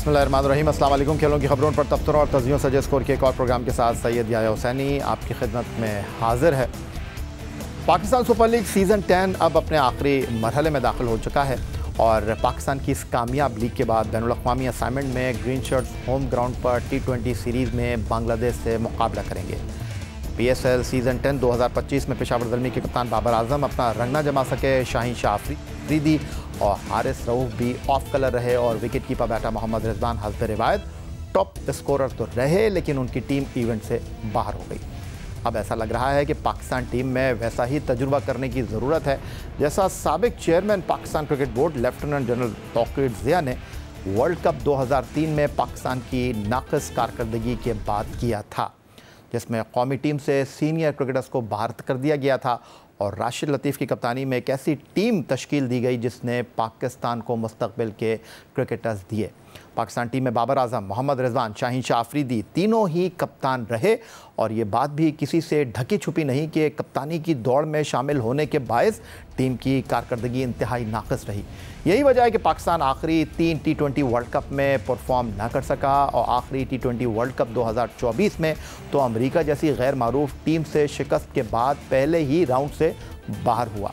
बिस्मिल्लाहिर्रहमानिर्रहीम। अस्सलाम वालेकुम। खेलों की खबरों पर तबसरों और तज़ियों सजे स्कोर के एक और प्रोग्राम के साथ सैयद याह्या हुसैनी आपकी खिदमत में हाजिर है। पाकिस्तान सुपर लीग सीज़न 10 अब अपने आखिरी मरहले में दाखिल हो चुका है और पाकिस्तान की इस कामयाब लीग के बाद बैनुल-अक़वामी असाइनमेंट में ग्रीन शर्ट्स होम ग्राउंड पर T20 सीरीज़ में बांग्लादेश से मुकाबला करेंगे। PSL सीज़न 10 2025 में पेशावर ज़ल्मी के कप्तान बाबर आजम अपना रंग ना जमा सके। शाहीन शाह अफरीदी और हारिस रऊफ भी ऑफ कलर रहे और wicket keeper batter Mohammad Rizwan हस्ब रिवायत टॉप स्कोरर तो रहे, लेकिन उनकी टीम इवेंट से बाहर हो गई। अब ऐसा लग रहा है कि पाकिस्तान टीम में वैसा ही तजुर्बा करने की ज़रूरत है जैसा साबिक chairman Pakistan cricket board lieutenant general Tauqeer Zia ने वर्ल्ड कप 2003 में पाकिस्तान की नाक़िस कारकर्दगी के बाद किया था, जिसमें कौमी टीम से सीनियर क्रिकेटर्स को बाहर कर दिया गया था और राशिद लतीफ़ की कप्तानी में एक ऐसी टीम तश्कील दी गई जिसने पाकिस्तान को मुस्तकबिल के क्रिकेटर्स दिए। पाकिस्तान टीम में बाबर आजम, मोहम्मद रिजवान, शाहीन शाह अफरीदी तीनों ही कप्तान रहे और ये बात भी किसी से ढकी छुपी नहीं कि कप्तानी की दौड़ में शामिल होने के बायस टीम की कारकर्दगी इंतहाई नाक़िस रही। यही वजह है कि पाकिस्तान आखिरी 3 T20 वर्ल्ड कप में परफॉर्म ना कर सका और आखिरी T20 वर्ल्ड कप 2024 में तो अमेरिका जैसी गैर मारूफ टीम से शिकस्त के बाद पहले ही राउंड से बाहर हुआ।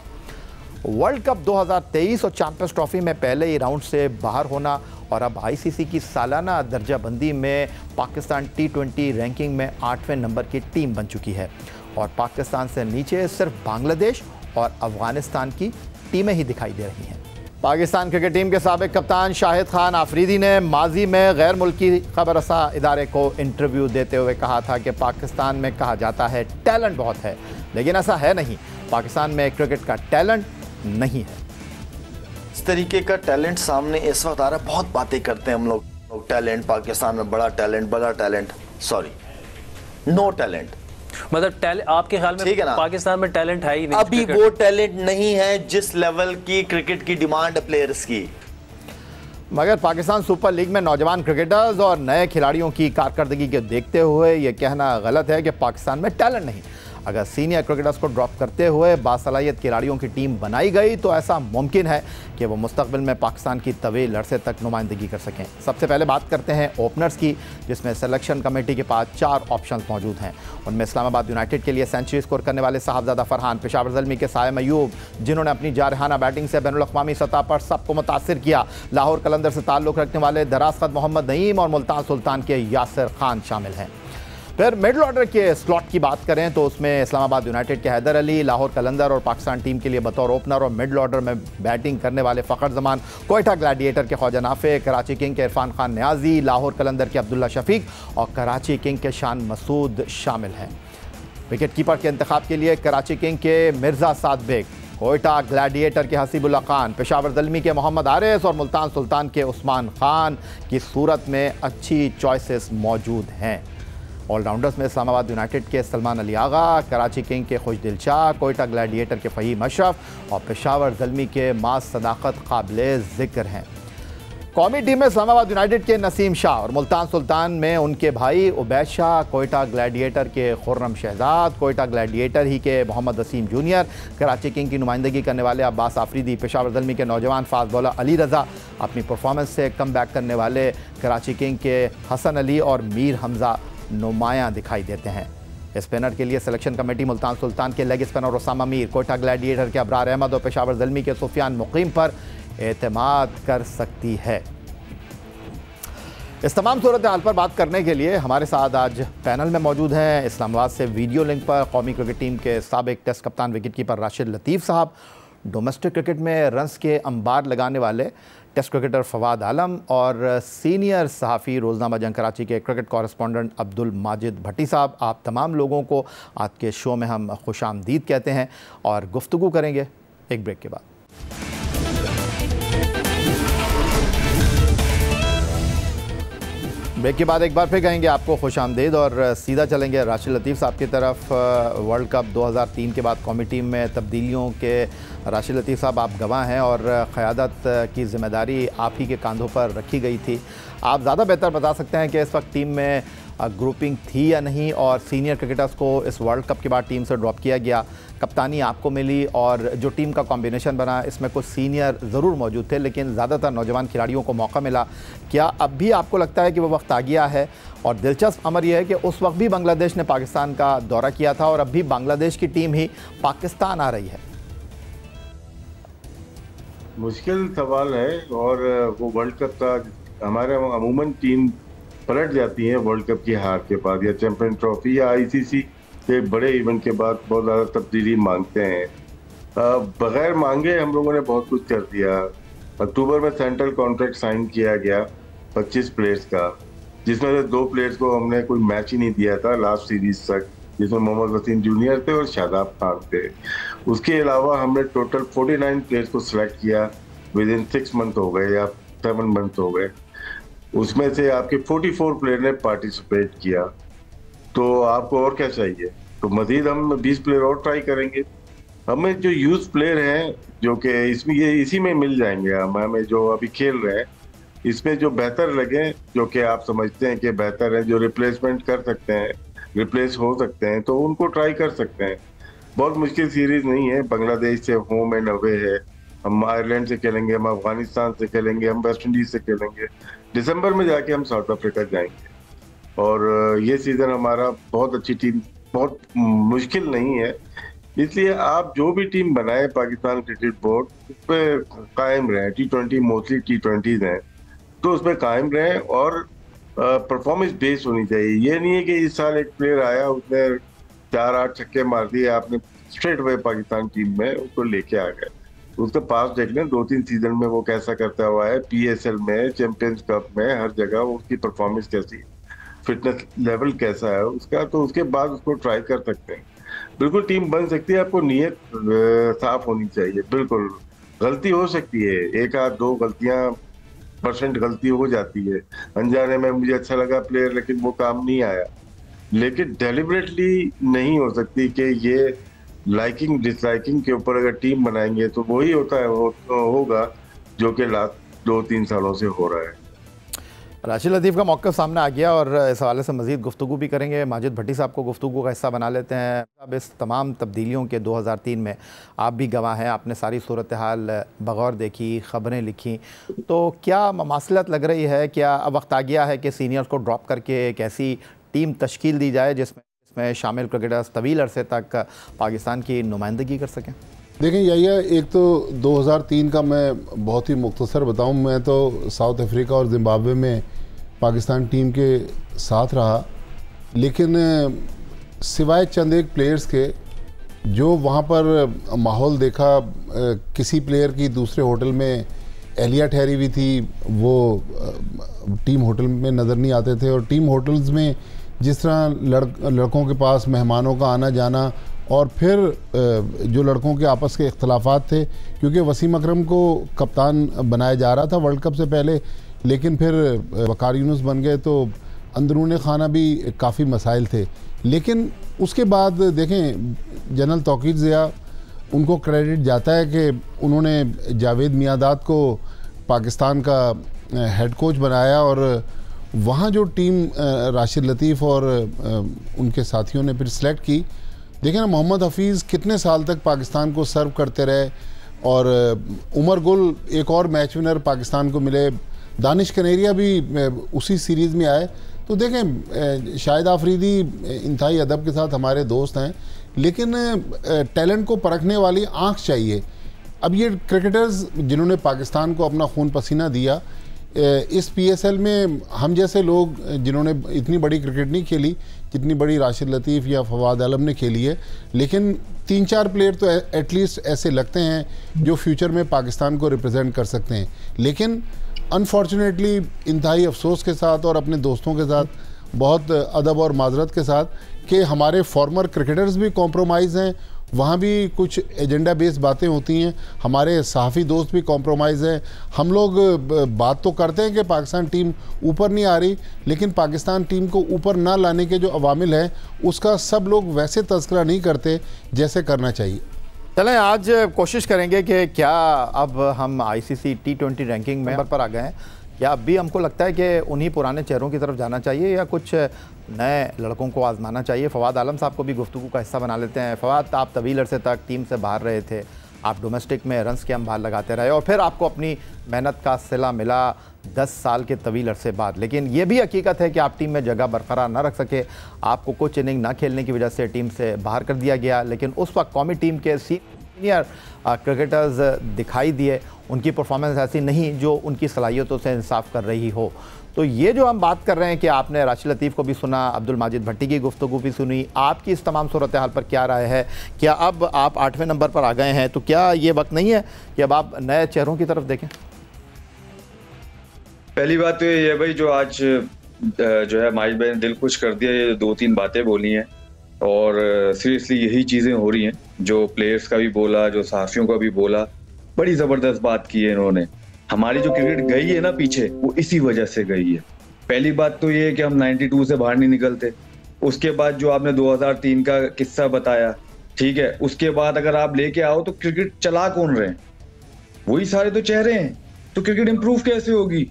वर्ल्ड कप 2023 और चैंपियंस ट्रॉफी में पहले ही राउंड से बाहर होना और अब ICC की सालाना दर्जाबंदी में पाकिस्तान T20 रैंकिंग में 8वें नंबर की टीम बन चुकी है और पाकिस्तान से नीचे सिर्फ बांग्लादेश और अफगानिस्तान की टीमें ही दिखाई दे रही हैं। पाकिस्तान क्रिकेट टीम के साबिक कप्तान शाहिद खान आफरीदी ने माजी में गैर मुल्की खबर रसा इदारे को इंटरव्यू देते हुए कहा था कि पाकिस्तान में कहा जाता है टैलेंट बहुत है, लेकिन ऐसा है नहीं। पाकिस्तान में क्रिकेट का टैलेंट नहीं है। इस तरीके का टैलेंट सामने इस वक्त आ रहा है। बहुत बातें करते हैं हम लोग टैलेंट, पाकिस्तान में बड़ा टैलेंट, सॉरी, नो टैलेंट। मतलब आपके ख्याल में पाकिस्तान में टैलेंट है ही नहीं? अभी वो टैलेंट नहीं है जिस लेवल की क्रिकेट की डिमांड है प्लेयर्स की। मगर पाकिस्तान सुपर लीग में नौजवान क्रिकेटर्स और नए खिलाड़ियों की कारकर्दगी को देखते हुए ये कहना गलत है कि पाकिस्तान में टैलेंट नहीं। अगर सीनियर क्रिकेटर्स को ड्रॉप करते हुए बासलाहियत खिलाड़ियों की टीम बनाई गई तो ऐसा मुमकिन है कि वो मुस्तकबिल में पाकिस्तान की तवील अरसे तक नुमाइंदगी कर सकें। सबसे पहले बात करते हैं ओपनर्स की, जिसमें सिलेक्शन कमेटी के पास 4 ऑप्शंस मौजूद हैं। उनमें इस्लामाबाद यूनाइटेड के लिए सेंचुरी स्कोर करने वाले साहबजादा फरहान, पेशावर ज़ल्मी के सायम अयूब जिन्होंने अपनी जारहाना बैटिंग से बैनुल-अक़वामी सतह पर सबको मुतासिर किया, लाहौर कलंदर से ताल्लुक़ रखने वाले दराज ख़त मोहम्मद नईम और मुल्तान सुल्तान के यासिर खान शामिल हैं। फिर मिडल ऑर्डर के स्लॉट की बात करें तो उसमें इस्लामाबाद यूनाइटेड के हैदर अली, लाहौर कलंदर और पाकिस्तान टीम के लिए बतौर ओपनर और मिडल ऑर्डर में बैटिंग करने वाले फ़खर जमान, कोयटा ग्लैडिएटर के ख्वाजा नाफे, कराची किंग के इरफान खान न्याजी, लाहौर कलंदर के अब्दुल्ला शफीक और कराची किंग के शान मसूद शामिल हैं। विकेट कीपर के इंतखाब के लिए कराची किंग के मिर्ज़ा साद बेग, कोयटा ग्लैडिएटर के हसीबुल्ला खान, पेशावर ज़ल्मी के मोहम्मद आरिस और मुल्तान सुल्तान के उस्मान खान की सूरत में अच्छी चॉइसेस मौजूद हैं। ऑलराउंडर्स में इस्लामाबाद यूनाइटेड के सलमान अली आगा, कराची किंग के खुशदिल शाह, कोयटा ग्लैडिएटर के फ़हीम अशरफ और पेशावर ज़ल्मी के मास सदाकत काबिल ज़िक्र हैं। कौमी टीम में इस्लामाबाद यूनाइटेड के नसीम शाह और मुल्तान सुल्तान में उनके भाई उबैद शाह, कोयटा ग्लैडिएटर के खुर्रम शहजाद, कोयटा ग्लैडिएटर ही के मोहम्मद वसीम जूनियर, कराची किंग की नुमाइंदगी करने वाले अब्बास आफरीदी, पेशावर ज़ल्मी के नौजवान फास्ट बॉलर अली रज़ा, अपनी परफॉर्मेंस से कम बैक करने वाले कराची किंग के हसन अली और मीर हमज़ा नुमायाँ दिखाई देते हैं। स्पिनर के लिए सिलेक्शन कमेटी मुल्तान सुल्तान के leg spinner Usama Mir, Quetta gladiator के अबरार अहमद और पेशावर ज़ल्मी के सुफियान मुकीम पर एतमाद कर सकती है। इस तमाम सूरत हाल पर बात करने के लिए हमारे साथ आज पैनल में मौजूद हैं इस्लामाबाद से वीडियो लिंक पर कौमी क्रिकेट टीम के साबिक टेस्ट कप्तान विकेट कीपर राशिद लतीफ़ साहब, डोमेस्टिक क्रिकेट में रन्स के अंबार लगाने वाले टेस्ट क्रिकेटर फवाद आलम और सीनियर सहाफ़ी रोज़नामा जंग कराची के क्रिकेट कॉरेस्पॉन्डेंट अब्दुल माजिद भट्टी साहब। आप तमाम लोगों को आज के शो में हम खुशामदीद कहते हैं और गुफ्तगू करेंगे एक ब्रेक के बाद। ब्रेक के बाद एक बार फिर कहेंगे आपको खुशामदीद और सीधा चलेंगे राशिद लतीफ़ साहब की तरफ। वर्ल्ड कप 2003 के बाद कौमी टीम में तब्दीलियों के राशिद लतीफ़ साहब आप गवाह हैं और क़यादत की ज़िम्मेदारी आप ही के कंधों पर रखी गई थी। आप ज़्यादा बेहतर बता सकते हैं कि इस वक्त टीम में ग्रुपिंग थी या नहीं, और सीनियर क्रिकेटर्स को इस वर्ल्ड कप के बाद टीम से ड्रॉप किया गया, कप्तानी आपको मिली और जो टीम का कॉम्बिनेशन बना इसमें कुछ सीनियर ज़रूर मौजूद थे लेकिन ज़्यादातर नौजवान खिलाड़ियों को मौका मिला। क्या अब भी आपको लगता है कि वो वक्त आ गया है? और दिलचस्प अमर यह है कि उस वक्त भी बांग्लादेश ने पाकिस्तान का दौरा किया था और अब भी बांग्लादेश की टीम ही पाकिस्तान आ रही है। मुश्किल सवाल है, और वो वर्ल्ड कप का हमारे अमूमन टीम पलट जाती है वर्ल्ड कप की हार के बाद, या चैंपियन ट्रॉफी या आईसीसी के बड़े इवेंट के बाद बहुत ज़्यादा तब्दीली मांगते हैं। बगैर मांगे हम लोगों ने बहुत कुछ कर दिया। अक्टूबर में सेंट्रल कॉन्ट्रैक्ट साइन किया गया 25 प्लेयर्स का, जिसमें से 2 प्लेयर्स को हमने कोई मैच ही नहीं दिया था लास्ट सीरीज तक, जिसमें मोहम्मद वसीम जूनियर थे और शादाब खान थे। उसके अलावा हमने टोटल 49 प्लेयर्स को सिलेक्ट किया, विद इन 6 मंथ हो गए या 7 मंथ हो गए। उसमें से आपके 44 प्लेयर ने पार्टिसिपेट किया, तो आपको और क्या चाहिए? तो मजीद हम 20 प्लेयर और ट्राई करेंगे। हमें जो यूथ प्लेयर हैं जो कि इसमें इसी में मिल जाएंगे, हमें जो अभी खेल रहे हैं इसमें जो बेहतर लगे, जो कि आप समझते हैं कि बेहतर है, जो रिप्लेसमेंट कर सकते हैं, रिप्लेस हो सकते हैं, तो उनको ट्राई कर सकते हैं। बहुत मुश्किल सीरीज नहीं है। बांग्लादेश से होम एंड अवे है, हम आयरलैंड से खेलेंगे, हम अफगानिस्तान से खेलेंगे, हम वेस्ट इंडीज से खेलेंगे, दिसंबर में जाके हम साउथ अफ्रीका जाएंगे। और ये सीजन हमारा बहुत अच्छी टीम, बहुत मुश्किल नहीं है। इसलिए आप जो भी टीम बनाए पाकिस्तान क्रिकेट बोर्ड, उस पर कायम रहें। T20 मोस्टली T20s हैं, तो उसमें कायम रहें और परफॉर्मेंस बेस्ड होनी चाहिए। ये नहीं है कि इस साल एक प्लेयर आया, उसने 4-8 छक्के मार दिए, आपने स्ट्रेट अवे पाकिस्तान टीम में उसको लेके आ गए। उसका पास देख लें, 2-3 सीजन में वो कैसा करता हुआ है, PSL में, चैंपियंस कप में, हर जगह उसकी परफॉर्मेंस कैसी, फिटनेस लेवल कैसा है उसका, तो उसके बाद उसको ट्राई कर सकते हैं। बिल्कुल टीम बन सकती है, आपको नीयत साफ होनी चाहिए। बिल्कुल गलती हो सकती है, 1-2 गलतियां % गलती हो जाती है, अनजाने में मुझे अच्छा लगा प्लेयर लेकिन वो काम नहीं आया, लेकिन डेलिबरेटली नहीं हो सकती कि ये लाइकिंग डिसलाइकिंग के ऊपर अगर टीम बनाएंगे तो वही होता है होगा जो कि लास्ट 2-3 सालों से हो रहा है। राशिद लतीफ़ का मौक़िफ़ सामने आ गया और इस हवाले से मज़ीद गुफ्तगू भी करेंगे। माजिद भट्टी साहब को गुफ्तगू का हिस्सा बना लेते हैं। अब इस तमाम तब्दीलियों के 2003 में आप भी गवाह हैं, आपने सारी सूरत हाल बगौर देखी, ख़बरें लिखी, तो क्या ममासलत लग रही है? क्या अब वक्त आ गया है कि सीनियर्स को ड्रॉप करके एक ऐसी टीम तश्कील दी जाए जिसमें शामिल क्रिकेटर्स तवील अरसे तक पाकिस्तान की नुमाइंदगी कर सकें? देखें यही, एक तो 2003 का मैं बहुत ही मुख्तसर बताऊं, मैं तो साउथ अफ्रीका और जिम्बाब्वे में पाकिस्तान टीम के साथ रहा, लेकिन सिवाय चंद एक प्लेयर्स के जो वहाँ पर माहौल देखा, किसी प्लेयर की दूसरे होटल में एहलिया ठहरी हुई थी, वो टीम होटल में नज़र नहीं आते थे। और टीम होटल्स में जिस तरह लड़कों के पास मेहमानों का आना जाना, और फिर जो लड़कों के आपस के इख्तलाफात थे, क्योंकि वसीम अकरम को कप्तान बनाया जा रहा था वर्ल्ड कप से पहले, लेकिन फिर वकार यूनुस बन गए, तो अंदरूनी खाना भी काफ़ी मसाइल थे। लेकिन उसके बाद देखें, जनरल तौकीर ज़िया, उनको क्रेडिट जाता है कि उन्होंने जावेद मियादाद को पाकिस्तान का हेड कोच बनाया, और वहाँ जो टीम राशिद लतीफ़ और उनके साथियों ने फिर सेलेक्ट की। देखें ना, मोहम्मद हफीज़ कितने साल तक पाकिस्तान को सर्व करते रहे, और उमर गुल एक और मैच विनर पाकिस्तान को मिले, दानिश कनेरिया भी उसी सीरीज़ में आए। तो देखें, शाहिद आफरीदी इंतहाई अदब के साथ हमारे दोस्त हैं, लेकिन टैलेंट को परखने वाली आँख चाहिए। अब ये क्रिकेटर्स जिन्होंने पाकिस्तान को अपना खून पसीना दिया, इस PSL में हम जैसे लोग जिन्होंने इतनी बड़ी क्रिकेट नहीं खेली जितनी बड़ी राशिद लतीफ़ या फवाद आलम ने खेली है, लेकिन 3-4 प्लेयर तो एटलीस्ट ऐसे लगते हैं जो फ्यूचर में पाकिस्तान को रिप्रेजेंट कर सकते हैं। लेकिन अनफॉर्चुनेटली इंतहाई अफसोस के साथ और अपने दोस्तों के साथ, बहुत अदब और माजरत के साथ, कि हमारे फॉर्मर क्रिकेटर्स भी कॉम्प्रोमाइज़ हैं, वहाँ भी कुछ एजेंडा बेस्ड बातें होती हैं, हमारे सहाफ़ी दोस्त भी कॉम्प्रोमाइज़ हैं। हम लोग बात तो करते हैं कि पाकिस्तान टीम ऊपर नहीं आ रही, लेकिन पाकिस्तान टीम को ऊपर ना लाने के जो अवामिल हैं उसका सब लोग वैसे तज़किरा नहीं करते जैसे करना चाहिए। चलें, आज कोशिश करेंगे कि क्या अब हम ICC T20 रैंकिंग में पर आ गए हैं। क्या अब भी हमको लगता है कि उन्हीं पुराने चेहरों की तरफ जाना चाहिए या कुछ नए लड़कों को आजमाना चाहिए? फवाद आलम साहब को भी गुफ्तगू का हिस्सा बना लेते हैं। फवाद, आप तवील अरसे तक टीम से बाहर रहे थे, आप डोमेस्टिक में रन्स के अंबार लगाते रहे और फिर आपको अपनी मेहनत का सिला मिला 10 साल के तवील अरसे बाद। लेकिन ये भी हकीकत है कि आप टीम में जगह बरकरार ना रख सके, आपको कुछ इनिंग ना खेलने की वजह से टीम से बाहर कर दिया गया। लेकिन उस वक्त कौमी टीम के सीनियर क्रिकेटर्स दिखाई दिए, उनकी परफॉर्मेंस ऐसी नहीं जो उनकी सलाहियतों से इंसाफ कर रही हो। तो ये जो हम बात कर रहे हैं कि आपने राशिद लतीफ़ को भी सुना, अब्दुल माजिद भट्टी की गुफ्तगू भी सुनी, आपकी इस तमाम सूरत हाल पर क्या राय है? क्या अब आप 8वें नंबर पर आ गए हैं तो क्या ये वक्त नहीं है कि अब आप नए चेहरों की तरफ देखें? पहली बात तो ये है भाई, जो आज जो है माजिद भाई ने दिल खुश कर दिया, ये 2-3 बातें बोली हैं और सीरियसली यही चीज़ें हो रही हैं जो प्लेयर्स का भी बोला, जो सहाफ़ियों का भी बोला। बड़ी ज़बरदस्त बात की है इन्होंने। हमारी जो क्रिकेट गई है ना पीछे, वो इसी वजह से गई है। पहली बात तो ये है कि हम 92 से बाहर नहीं निकलते। उसके बाद जो आपने 2003 का किस्सा बताया, ठीक है, उसके बाद अगर आप लेके आओ तो क्रिकेट चला कौन रहे हैं? वही सारे तो चेहरे हैं, तो क्रिकेट इंप्रूव कैसे होगी?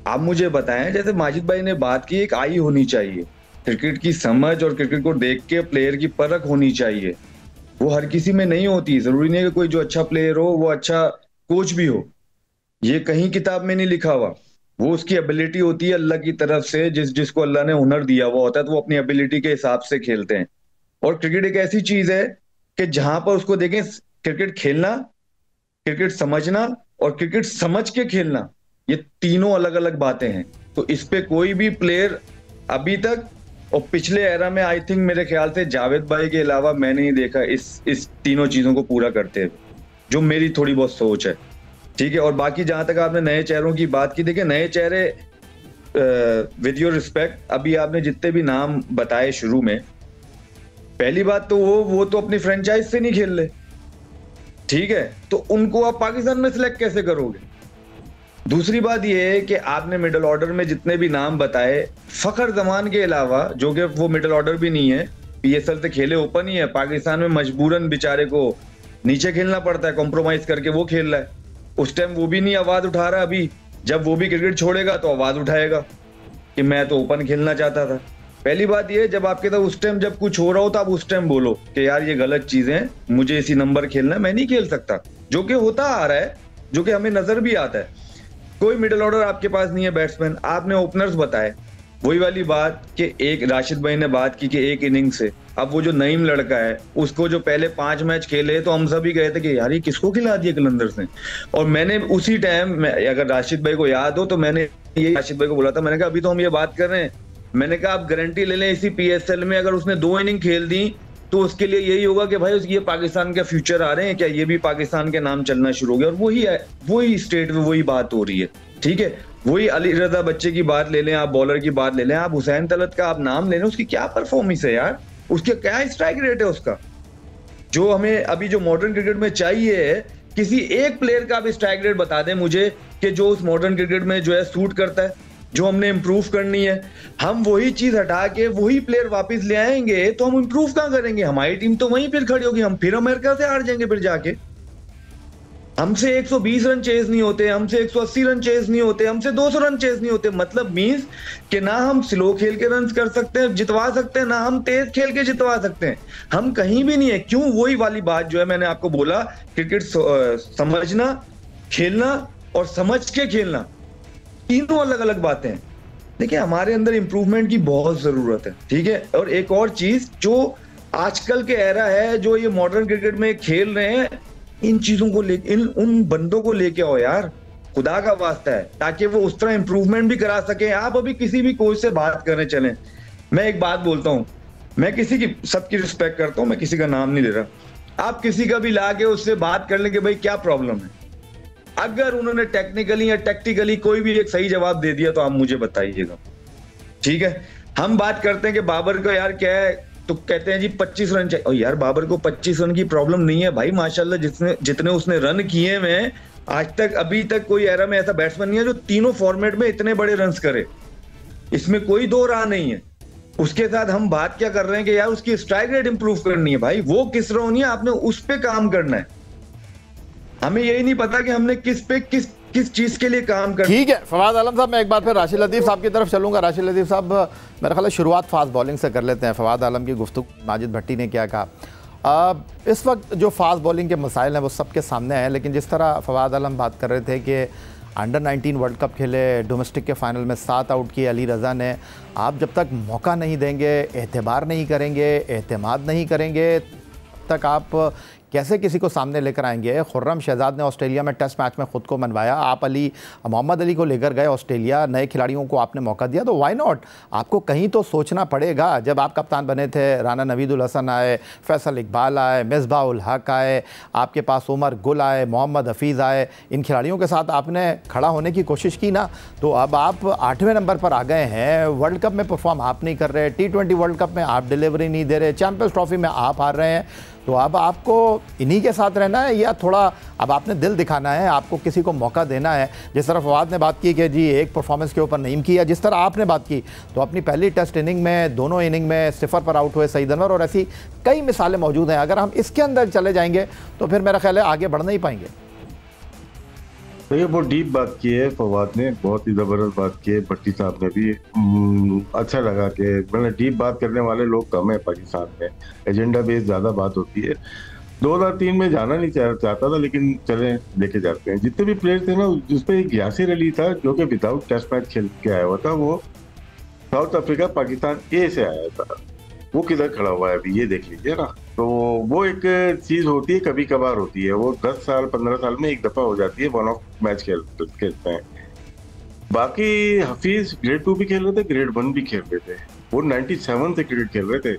आप मुझे बताएं, जैसे माजिद भाई ने बात की, एक आई होनी चाहिए, क्रिकेट की समझ और क्रिकेट को देख के प्लेयर की परख होनी चाहिए। वो हर किसी में नहीं होती। जरूरी नहीं है कि कोई जो अच्छा प्लेयर हो वो अच्छा कोच भी हो, ये कहीं किताब में नहीं लिखा हुआ। वो उसकी एबिलिटी होती है अल्लाह की तरफ से, जिसको अल्लाह ने हुनर दिया हुआ होता है तो वो अपनी एबिलिटी के हिसाब से खेलते हैं। और क्रिकेट एक ऐसी चीज है कि जहां पर उसको देखें, क्रिकेट खेलना, क्रिकेट समझना और क्रिकेट समझ के खेलना, ये तीनों अलग अलग बातें हैं। तो इस पे कोई भी प्लेयर अभी तक और पिछले एरा में आई थिंक मेरे ख्याल से जावेद भाई के अलावा मैंने नहीं देखा इस तीनों चीजों को पूरा करते हुए, जो मेरी थोड़ी बहुत सोच है, ठीक है। और बाकी जहां तक आपने नए चेहरों की बात की, देखिए नए चेहरे विद योर रिस्पेक्ट, अभी आपने जितने भी नाम बताए शुरू में, पहली बात तो वो तो अपनी फ्रेंचाइज से नहीं खेल रहे, ठीक है, तो उनको आप पाकिस्तान में सिलेक्ट कैसे करोगे? दूसरी बात यह है कि आपने मिडिल ऑर्डर में जितने भी नाम बताए, फखर जमान के अलावा, जो कि वो मिडिल ऑर्डर भी नहीं है, पीएसएल से खेले ओपन ही है, पाकिस्तान में मजबूरन बेचारे को नीचे खेलना पड़ता है, कॉम्प्रोमाइज करके वो खेल रहा है। उस टाइम वो भी नहीं आवाज उठा रहा, अभी जब वो भी क्रिकेट छोड़ेगा तो आवाज उठाएगा कि मैं तो ओपन खेलना चाहता था। पहली बात ये, जब आपके साथ उस टाइम जब कुछ हो रहा हो तो आप उस टाइम बोलो कि यार ये गलत चीजें हैं, मुझे इसी नंबर खेलना है, मैं नहीं खेल सकता, जो कि होता आ रहा है, जो कि हमें नजर भी आता है। कोई मिडिल ऑर्डर आपके पास नहीं है बैट्समैन, आपने ओपनर्स बताए, वही वाली बात कि एक राशिद भाई ने बात की कि एक इनिंग से, अब वो जो नईम लड़का है उसको जो पहले 5 मैच खेले तो हम सभी कहे थे कि यार ये किसको खिला दिया कलंदर्स ने। और मैंने उसी टाइम, अगर राशिद भाई को याद हो तो मैंने ये राशिद भाई को बोला था, मैंने कहा अभी तो हम ये बात कर रहे हैं, मैंने कहा आप गारंटी ले लें इसी पीएसएल में अगर उसने 2 इनिंग खेल दी तो उसके लिए यही होगा कि भाई ये पाकिस्तान का फ्यूचर आ रहे हैं क्या, ये भी पाकिस्तान के नाम चलना शुरू हो गया। और वही है, वही स्टेट में वही बात हो रही है, ठीक है। वही अली रजा बच्चे की बात ले लें, आप बॉलर की बात ले लें, आप हुसैन तलत का आप नाम ले लें, उसकी क्या परफॉर्मेंस है यार, उसके क्या स्ट्राइक रेट है उसका, जो हमें अभी जो मॉडर्न क्रिकेट में चाहिए है। किसी एक प्लेयर का आप स्ट्राइक रेट बता दें मुझे कि जो उस मॉडर्न क्रिकेट में जो है सूट करता है, जो हमने इंप्रूव करनी है। हम वही चीज हटा के वही प्लेयर वापस ले आएंगे तो हम इंप्रूव कहां करेंगे? हमारी टीम तो वहीं फिर खड़ी होगी, हम फिर अमेरिका से हार जाएंगे। फिर जाके हमसे 120 रन चेज नहीं होते, हमसे 180 रन चेज नहीं होते, हमसे 200 रन चेज नहीं होते। मतलब मींस कि ना हम स्लो खेल के रन कर सकते हैं, जितवा सकते हैं, ना हम तेज खेल के जितवा सकते हैं, हम कहीं भी नहीं है। क्यों? वही वाली बात जो है मैंने आपको बोला, क्रिकेट समझना, खेलना और समझ के खेलना, तीनों अलग अलग बातें हैं। देखिए हमारे अंदर इंप्रूवमेंट की बहुत जरूरत है, ठीक है। और एक और चीज जो आजकल के एरा है, जो ये मॉडर्न क्रिकेट में खेल रहे हैं, इन चीजों को लेके, उन बंदों को लेके आओ यार, खुदा का वास्ता है, ताकि वो उस तरह इंप्रूवमेंट भी करा सके। आप अभी किसी भी कोच से बात करने चलें, मैं एक बात बोलता हूं, मैं किसी की, सबकी रिस्पेक्ट करता हूं, मैं किसी का नाम नहीं ले रहा, आप किसी का भी लाके उससे बात कर लें कि भाई क्या प्रॉब्लम है, अगर उन्होंने टेक्निकली या टैक्टिकली कोई भी एक सही जवाब दे दिया तो आप मुझे बताइएगा, ठीक है। हम बात करते हैं कि बाबर को यार क्या है, तो कहते हैं जी 25 रन चाहिए। और यार बाबर को 25 रन की प्रॉब्लम नहीं है भाई, माशाल्लाह जितने उसने रन किए हैं आज तक, अभी तक कोई एरा में ऐसा बैट्समैन नहीं है जो तीनों फॉर्मेट में इतने बड़े रन करे, इसमें कोई दो राह नहीं है। उसके साथ हम बात क्या कर रहे हैं कि यार उसकी स्ट्राइक रेट इंप्रूव करनी है, भाई वो किस रहा नहीं है, आपने उस पे काम करना है। हमें यही नहीं पता कि हमने किस किस चीज के लिए काम कर। ठीक है फवाद आलम साहब, मैं एक बार फिर राशिद लतीफ़ साहब की तरफ चलूंगा। राशिद लतीफ़ साहब, मेरा ख्याल है शुरुआत फास्ट बॉलिंग से कर लेते हैं। फवाद आलम की गुफ्तगू माजिद भट्टी ने क्या कहा, इस वक्त जो फास्ट बॉलिंग के मसाइल हैं वो सबके सामने हैं, लेकिन जिस तरह फवाद आलम बात कर रहे थे कि अंडर 19 वर्ल्ड कप खेले, डोमेस्टिक के फाइनल में 7 आउट किए अली रज़ा ने, आप जब तक मौका नहीं देंगे, एतबार नहीं करेंगे, एतमाद नहीं करेंगे, तब तक आप कैसे किसी को सामने लेकर आएंगे। खुर्रम शहजाद ने ऑस्ट्रेलिया में टेस्ट मैच में ख़ुद को मनवाया, आप मोहम्मद अली को लेकर गए ऑस्ट्रेलिया, नए खिलाड़ियों को आपने मौका दिया, तो वाई नॉट। आपको कहीं तो सोचना पड़ेगा। जब आप कप्तान बने थे, राना नवीदुल हसन आए, फैसल इकबाल आए, मिसबाह उल हक आए, आपके पास उमर गुल आए, मोहम्मद हफीज़ आए, इन खिलाड़ियों के साथ आपने खड़ा होने की कोशिश की ना। तो अब आप 8वें नंबर पर आ गए हैं, वर्ल्ड कप में परफॉर्म आप नहीं कर रहे, T20 वर्ल्ड कप में आप डिलीवरी नहीं दे रहे, चैम्पियंस ट्रॉफी में आप हार रहे हैं, तो अब आपको इन्हीं के साथ रहना है या थोड़ा अब आपने दिल दिखाना है, आपको किसी को मौका देना है। जिस तरह फवाद ने बात की कि जी एक परफॉर्मेंस के ऊपर नहीं किया, जिस तरह आपने बात की, तो अपनी पहली टेस्ट इनिंग में, दोनों इनिंग में 0 पर आउट हुए सईद अनवर, और ऐसी कई मिसालें मौजूद हैं। अगर हम इसके अंदर चले जाएंगे तो फिर मेरा ख्याल है आगे बढ़ नहीं पाएंगे। तो ये बहुत डीप बात की है फवाद ने, बहुत ही जबरदस्त बात की है भट्टी साहब ने भी। अच्छा लगा कि मतलब डीप बात करने वाले लोग कम है पाकिस्तान में, एजेंडा बेस्ड ज्यादा बात होती है। 2003 में जाना नहीं चाहता था, लेकिन चले लेके जाते हैं। जितने भी प्लेयर थे ना, जिसपे एक यासिर अली था जो कि विदाउट टेस्ट मैच खेल के आया हुआ था, वो साउथ अफ्रीका पाकिस्तान ए से आया था। वो किधर खड़ा हुआ है अभी, ये देख लीजिए ना। तो वो एक चीज होती है, कभी कभार होती है, वो 10 साल 15 साल में एक दफा हो जाती है, वन ऑफ मैच खेलते हैं। बाकी हफीज ग्रेड 2 भी खेल रहे थे, ग्रेड 1 भी खेल रहे थे, वो 97 से क्रिकेट खेल रहे थे।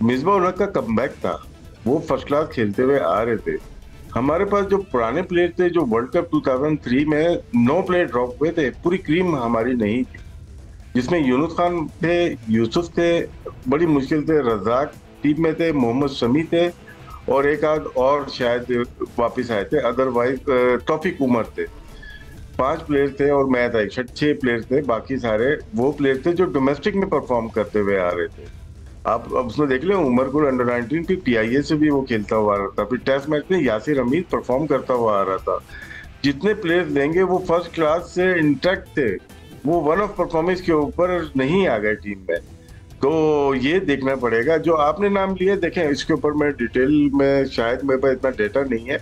मिसबाह उल हक का कमबैक था, वो फर्स्ट क्लास खेलते हुए आ रहे थे। हमारे पास जो पुराने प्लेयर थे, जो वर्ल्ड कप 2003 में 9 प्लेयर ड्रॉप हुए थे, पूरी क्रीम हमारी नहीं थी, जिसमें यूनुस खान थे, यूसुफ थे, बड़ी मुश्किल थे, रज़ाक टीम में थे, मोहम्मद शमी थे, और एक आध और शायद वापस आए थे, अदरवाइज तौफीक उमर थे। 5 प्लेयर थे और मैं था, 6 प्लेयर थे। बाकी सारे वो प्लेयर थे जो डोमेस्टिक में परफॉर्म करते हुए आ रहे थे। आप अब उसमें देख लें, उमर गुल अंडर 19 फिर PIA से भी वो खेलता हुआ आ रहा था, फिर टेस्ट मैच में यासिर हमीद परफॉर्म करता हुआ आ रहा था। जितने प्लेयर लेंगे वो फर्स्ट क्लास से इंटैक्ट थे, वो वन ऑफ परफॉर्मेंस के ऊपर नहीं आ गए टीम में। तो ये देखना पड़ेगा। जो आपने नाम लिए, देखें इसके ऊपर मैं डिटेल में, शायद मेरे पास इतना डेटा नहीं है।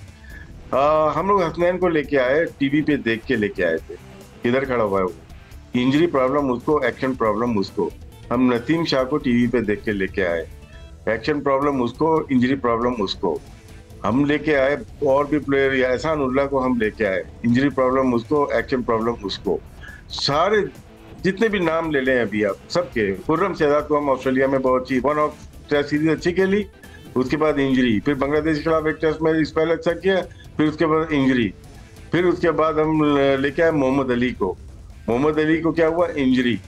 हम लोग हसनैन को लेके आए, टीवी पे देख के लेके आए थे, किधर खड़ा हुआ है वो, इंजरी प्रॉब्लम उसको, एक्शन प्रॉब्लम उसको। हम नसीम शाह को टीवी पे देख के लेके आए, एक्शन प्रॉब्लम उसको, इंजरी प्रॉब्लम उसको। हम लेके आए और भी प्लेयर, एहसान उल्लाह को हम लेके आए, इंजरी प्रॉब्लम उसको, एक्शन प्रॉब्लम उसको। सारे जितने भी नाम ले लें अभी आप सबके, खुर्रम शहजाद को हम ऑस्ट्रेलिया में बहुत अच्छी वन ऑफ टेस्ट सीरीज अच्छी खेली, उसके बाद इंजरी, फिर बांग्लादेश के खिलाफ एक टेस्ट में इस पहले अच्छा किया, फिर उसके बाद इंजरी, फिर उसके बाद हम लेके आए मोहम्मद अली को। मोहम्मद अली को क्या हुआ, इंजरी।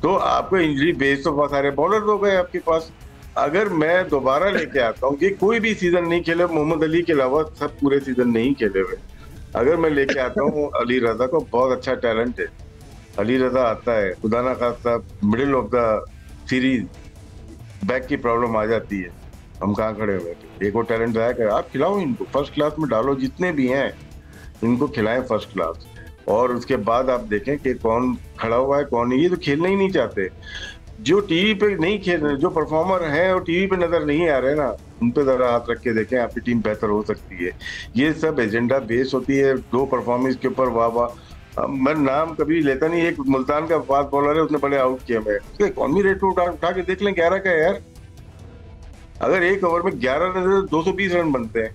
तो आपको इंजरी बेस तो बहुत सारे बॉलर हो गए आपके पास। अगर मैं दोबारा लेके आता हूँ कि कोई भी सीजन नहीं खेले मोहम्मद अली के अलावा, सब पूरे सीजन नहीं खेले हुए, अगर मैं लेके आता हूँ अली रजा को, बहुत अच्छा टैलेंट है अली रजा आता है, खुदा ना खास्ता middle of the series back की प्रॉब्लम आ जाती है, हम कहाँ खड़े हुए थे। एक और टैलेंट आया कर, आप खिलाओ इनको, फर्स्ट क्लास में डालो, जितने भी हैं इनको खिलाएं फर्स्ट क्लास। और उसके बाद आप देखें कि कौन खड़ा हुआ है कौन नहीं। ये तो खेलना ही नहीं चाहते, जो टीवी पे नहीं खेल रहे, जो परफॉर्मर हैं और टीवी पे नजर नहीं आ रहे ना, उन पे जरा हाथ रख के देखें, आपकी टीम बेहतर हो सकती है। ये सब एजेंडा बेस होती है, 2 परफॉर्मेंस के ऊपर वाह वाह। मैं नाम कभी लेता नहीं, एक मुल्तान का फास्ट बॉलर है, उसने बड़े आउट किया, मैं उसका इकॉनमी रेट उठा के देख लें, 11 का है यार। अगर एक ओवर में 11 रन 220 रन बनते हैं,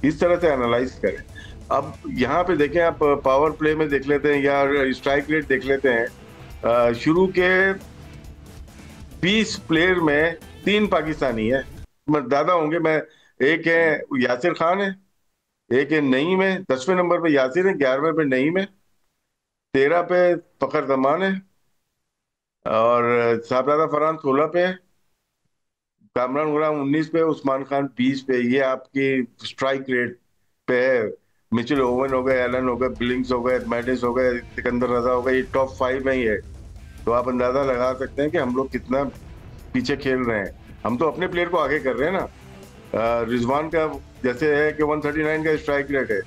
इस तरह से एनालाइज करें। अब यहाँ पे देखें आप, पावर प्ले में देख लेते हैं या स्ट्राइक रेट देख लेते हैं। शुरू के 20 प्लेयर में 3 पाकिस्तानी है, ज्यादा होंगे, मैं एक है यासिर खान है, एक है नईम है, 10वें नंबर पे यासिर है, 11वें पे नईम है, 13 पे फखर जमान है, और साहबजादा फरहान 16 पे है, कामरान गुलाम 19 पे, उस्मान खान 20 पे। ये आपकी स्ट्राइक रेट पे है। मिचेल ओवन हो गए, एलन हो गए, बिलिंग्स हो गए, मैडिस हो गए, सिकंदर रजा हो गए, ये टॉप 5 में ही है। तो आप अंदाजा लगा सकते हैं कि हम लोग कितना पीछे खेल रहे हैं। हम तो अपने प्लेयर को आगे कर रहे हैं ना। रिजवान का जैसे है कि 139 का स्ट्राइक रेट है,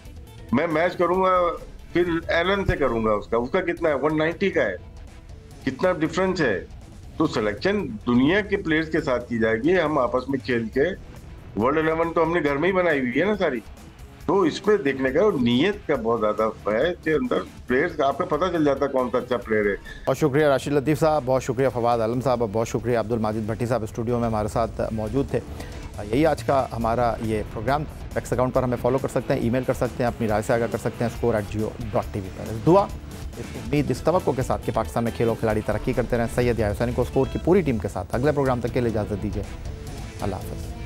मैं मैच करूंगा फिर एलन से करूंगा उसका कितना है, 190 का है, कितना डिफरेंस है। तो सिलेक्शन दुनिया के प्लेयर्स के साथ की जाएगी, हम आपस में खेल के। वर्ल्ड 11 तो हमने घर में ही बनाई हुई है ना सारी, तो इसमें देखने का नीयत का बहुत ज्यादा है के अंदर, प्लेयर्स का आपको पता चल जाता है कौन सा अच्छा प्लेयर है। बहुत शुक्रिया राशिद लतीफ़ साहब, बहुत शुक्रिया फवाद आलम साहब, और बहुत शुक्रिया अब्दुल माजिद भट्टी साहब स्टूडियो में हमारे साथ मौजूद थे। यही आज का हमारा ये प्रोग्राम। एक्स अकाउंट पर हमें फॉलो कर सकते हैं, ईमेल कर सकते हैं, अपनी राय से आगाह कर सकते हैं score@geo.tv पर। इस दुआ, इस उम्मीद, इस तवक्को के साथ कि पाकिस्तान में खेलों खिलाड़ी तरक्की करते रहें। सैयद याहिया हुसैनी को स्कोर की पूरी टीम के साथ अगले प्रोग्राम तक के लिए इजाज़त दीजिए। अल्लाह हाफ़िज़।